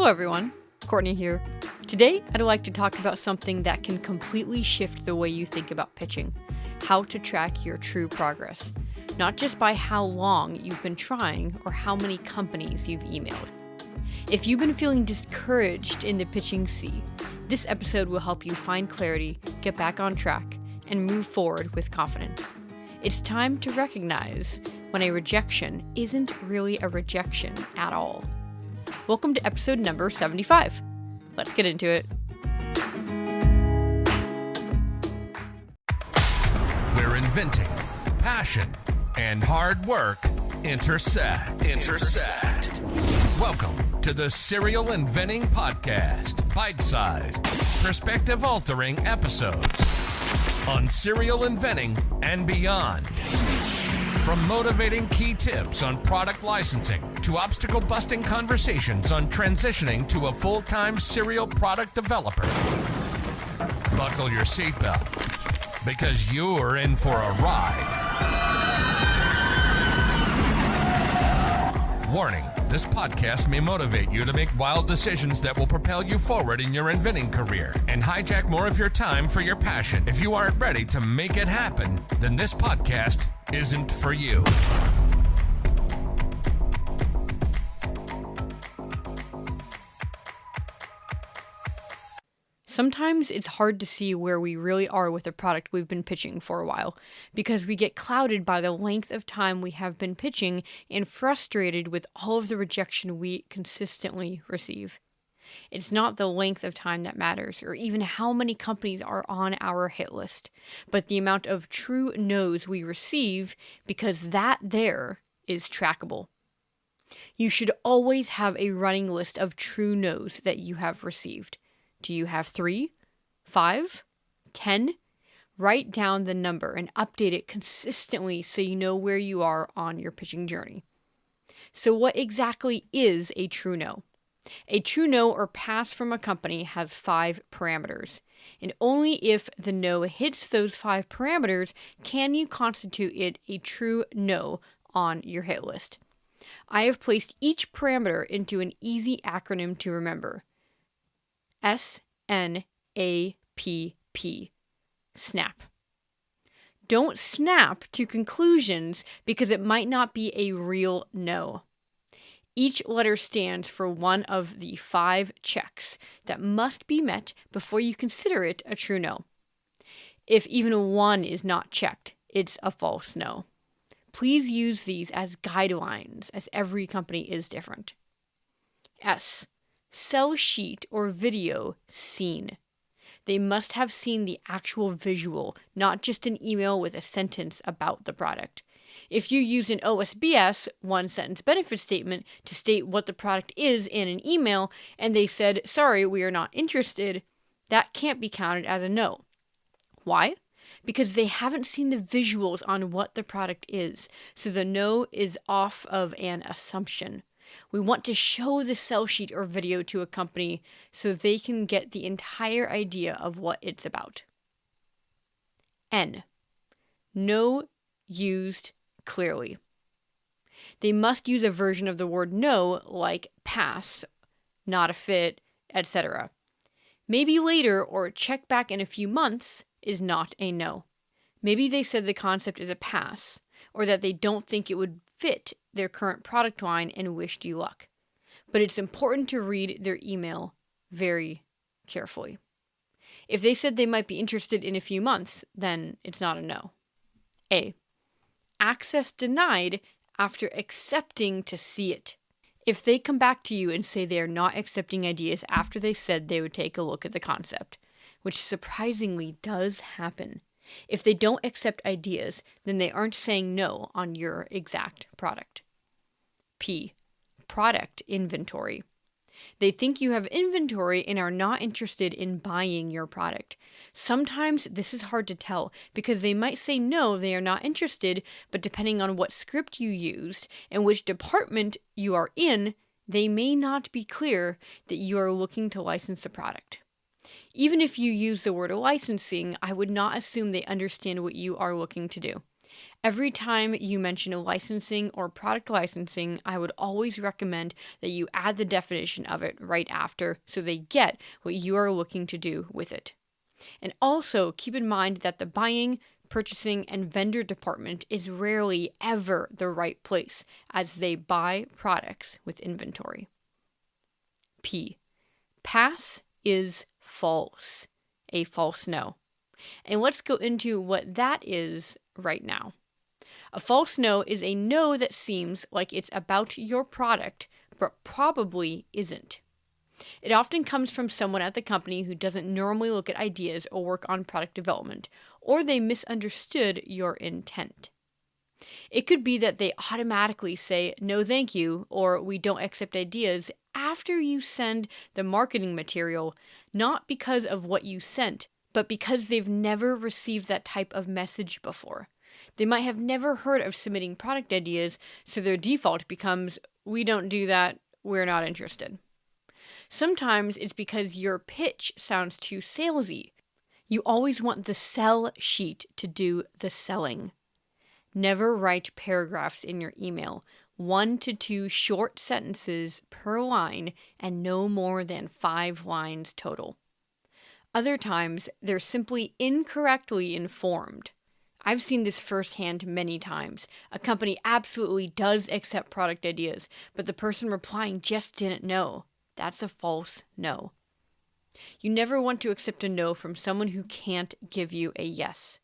Hello everyone, Courtney here. Today I'd like to talk about something that can completely shift the way you think about pitching. How to track your true progress. Not just by how long you've been trying or how many companies you've emailed. If you've been feeling discouraged in the pitching sea, this episode will help you find clarity, get back on track, and move forward with confidence. It's time to recognize when a rejection isn't really a rejection at all. Welcome to episode number 75. Let's get into it. Where inventing, passion, and hard work intersect. Welcome to the Serial Inventing Podcast. Bite-sized, perspective-altering episodes on serial inventing and beyond. From motivating key tips on product licensing to obstacle-busting conversations on transitioning to a full-time serial product developer. Buckle your seatbelt, because you're in for a ride. Warning, this podcast may motivate you to make wild decisions that will propel you forward in your inventing career and hijack more of your time for your passion. If you aren't ready to make it happen, then this podcast isn't for you. Sometimes it's hard to see where we really are with a product we've been pitching for a while, because we get clouded by the length of time we have been pitching and frustrated with all of the rejection we consistently receive. It's not the length of time that matters, or even how many companies are on our hit list, but the amount of true no's we receive, because that there is trackable. You should always have a running list of true no's that you have received. Do you have 3, 5, 10? Write down the number and update it consistently so you know where you are on your pitching journey. So what exactly is a true no? A true no or pass from a company has 5 parameters, and only if the no hits those 5 parameters can you constitute it a true no on your hit list. I have placed each parameter into an easy acronym to remember. SNAPP. SNAPP. Don't snap to conclusions because it might not be a real no. Each letter stands for one of the 5 checks that must be met before you consider it a true no. If even one is not checked, it's a false no. Please use these as guidelines, as every company is different. S. Sell sheet or video seen. They must have seen the actual visual, not just an email with a sentence about the product. If you use an OSBS, one-sentence benefit statement, to state what the product is in an email, and they said, sorry, we are not interested, that can't be counted as a no. Why? Because they haven't seen the visuals on what the product is, so the no is off of an assumption. We want to show the sell sheet or video to a company so they can get the entire idea of what it's about. N. No used clearly. They must use a version of the word no like pass, not a fit, etc. Maybe later or check back in a few months is not a no. Maybe they said the concept is a pass, or that they don't think it would fit their current product line and wished you luck. But it's important to read their email very carefully. If they said they might be interested in a few months, then it's not a no. A. Access denied after accepting to see it. If they come back to you and say they are not accepting ideas after they said they would take a look at the concept, which surprisingly does happen. If they don't accept ideas, then they aren't saying no on your exact product. P. Product inventory. They think you have inventory and are not interested in buying your product. Sometimes this is hard to tell because they might say no, they are not interested, but depending on what script you used and which department you are in, they may not be clear that you are looking to license a product. Even if you use the word licensing, I would not assume they understand what you are looking to do. Every time you mention licensing or product licensing, I would always recommend that you add the definition of it right after so they get what you are looking to do with it. And also keep in mind that the buying, purchasing, and vendor department is rarely ever the right place as they buy products with inventory. P. Pass is false. A false no. And let's go into what that is right now. A false no is a no that seems like it's about your product, but probably isn't. It often comes from someone at the company who doesn't normally look at ideas or work on product development, or they misunderstood your intent. It could be that they automatically say, no thank you, or we don't accept ideas after you send the marketing material, not because of what you sent, but because they've never received that type of message before. They might have never heard of submitting product ideas, so their default becomes, we don't do that, we're not interested. Sometimes it's because your pitch sounds too salesy. You always want the sell sheet to do the selling. Never write paragraphs in your email, 1 to 2 short sentences per line and no more than 5 lines total. Other times, they're simply incorrectly informed. I've seen this firsthand many times. A company absolutely does accept product ideas, but the person replying just didn't know. That's a false no. You never want to accept a no from someone who can't give you a yes.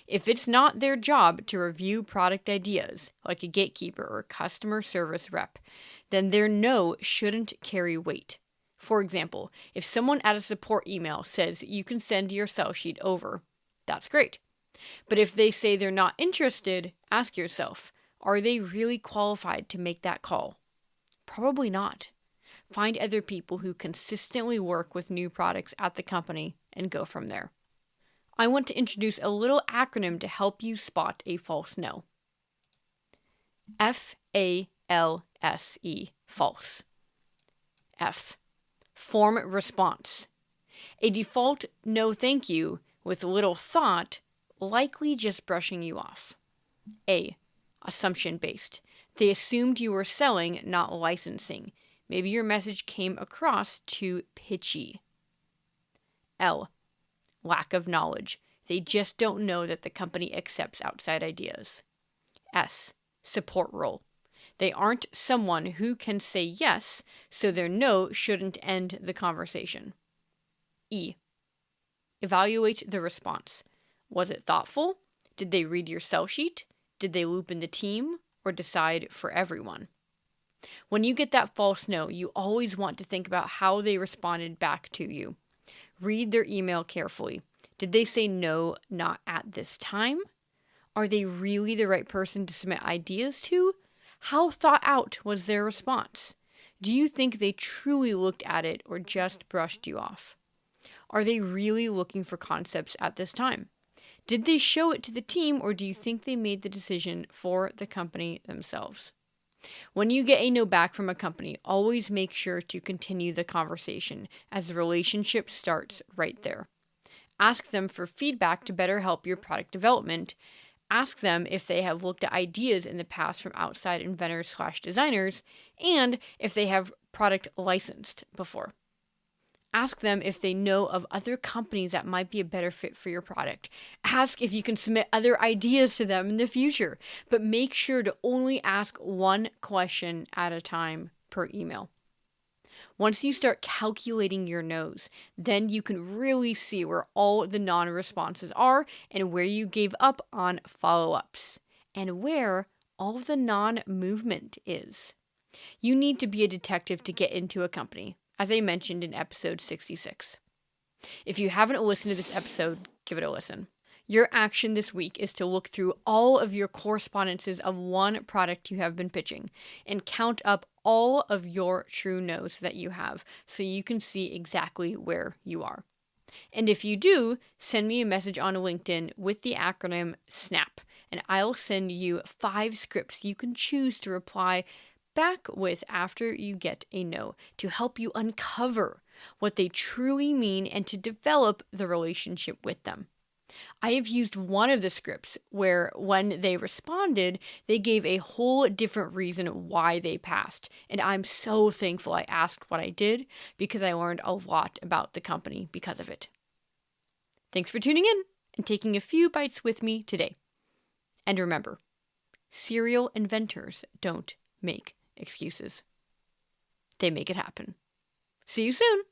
If it's not their job to review product ideas, like a gatekeeper or customer service rep, then their no shouldn't carry weight. For example, if someone at a support email says you can send your sell sheet over, that's great. But if they say they're not interested, ask yourself, are they really qualified to make that call? Probably not. Find other people who consistently work with new products at the company and go from there. I want to introduce a little acronym to help you spot a false no. FALSE, false. F, form response. A default no thank you with little thought, likely just brushing you off. A, assumption based. They assumed you were selling, not licensing. Maybe your message came across too pitchy. L, lack of knowledge. They just don't know that the company accepts outside ideas. S, support role. They aren't someone who can say yes, so their no shouldn't end the conversation. E, evaluate the response. Was it thoughtful? Did they read your sell sheet? Did they loop in the team? Or decide for everyone? When you get that false no, you always want to think about how they responded back to you. Read their email carefully. Did they say no, not at this time? Are they really the right person to submit ideas to? How thought out was their response? Do you think they truly looked at it or just brushed you off? Are they really looking for concepts at this time? Did they show it to the team, or do you think they made the decision for the company themselves? When you get a no back from a company, always make sure to continue the conversation, as the relationship starts right there. Ask them for feedback to better help your product development. Ask them if they have looked at ideas in the past from outside inventors/designers, and if they have product licensed before. Ask them if they know of other companies that might be a better fit for your product. Ask if you can submit other ideas to them in the future, but make sure to only ask one question at a time per email. Once you start calculating your no's, then you can really see where all the non-responses are and where you gave up on follow-ups and where all the non-movement is. You need to be a detective to get into a company, as I mentioned in episode 66. If you haven't listened to this episode, give it a listen. Your action this week is to look through all of your correspondences of one product you have been pitching and count up all of your true no's that you have so you can see exactly where you are. And if you do, send me a message on LinkedIn with the acronym SNAPP, and I'll send you 5 scripts you can choose to reply back with after you get a no to help you uncover what they truly mean and to develop the relationship with them. I have used one of the scripts where when they responded, they gave a whole different reason why they passed. And I'm so thankful I asked what I did because I learned a lot about the company because of it. Thanks for tuning in and taking a few bites with me today. And remember, serial inventors don't make excuses. They make it happen. See you soon.